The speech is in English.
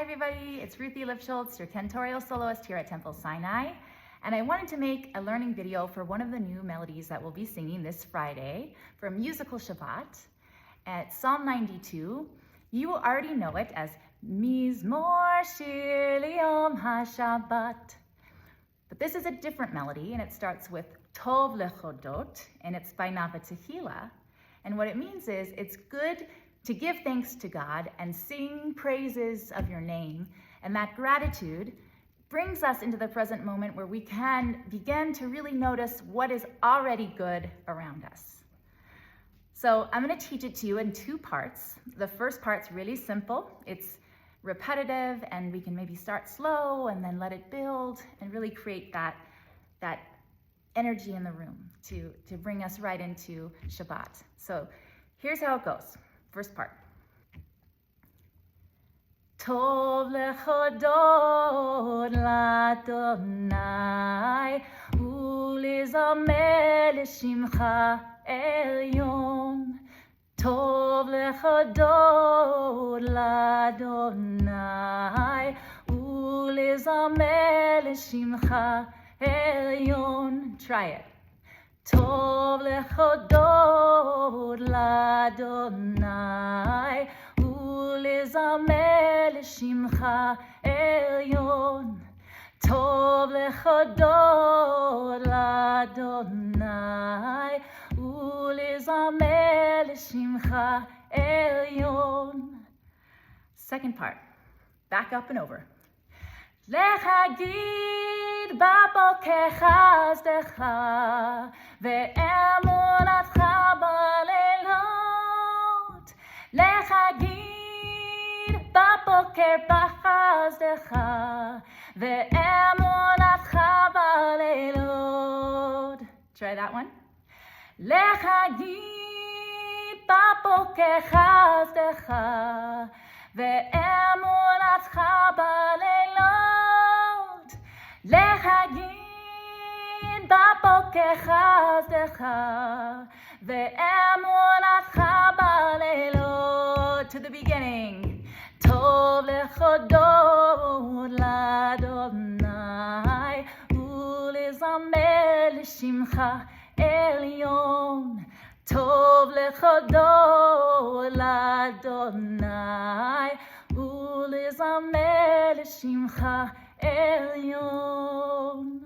Hi everybody, it's Ruthie Lipschultz, your cantorial soloist here at Temple Sinai. And I wanted to make a learning video for one of the new melodies that we'll be singing this Friday for Musical Shabbat. At Psalm 92, you already know it as Mizmor Shir Liyom HaShabbat. But this is a different melody and it starts with Tov Lechodot and it's by Nava Tehillah. And what it means is it's good to give thanks to God and sing praises of your name. And that gratitude brings us into the present moment where we can begin to really notice what is already good around us. So I'm going to teach it to you in two parts. The first part's really simple. It's repetitive and we can maybe start slow and then let it build and really create that energy in the room to bring us right into Shabbat. So here's how it goes. First part. Tov lechodot l'Adonai ulizamer l'shimcha elyon. Tov lechodot l'Adonai ulizamer l'shimcha elyon. Try it. Tov lechodot l'Adonai ulizamer l'shimcha elyon. Tov lechodot l'Adonai ulizamer l'shimcha elyon. Second part. Back up and over. להגיד בבוקר חסדך ואמונתך בלילות. להגיד בבוקר בחסדך ואמונתך בלילות. Try that one. להגיד בבוקר חסדך ואמונתך בלילות. להגיד בבוקר חסדך ואמונתך בלילות. To the beginning. טוב להודות לאדוני ולזמר לשמך עליון. טוב להודות לאדוני ולזמר לשמך עליון.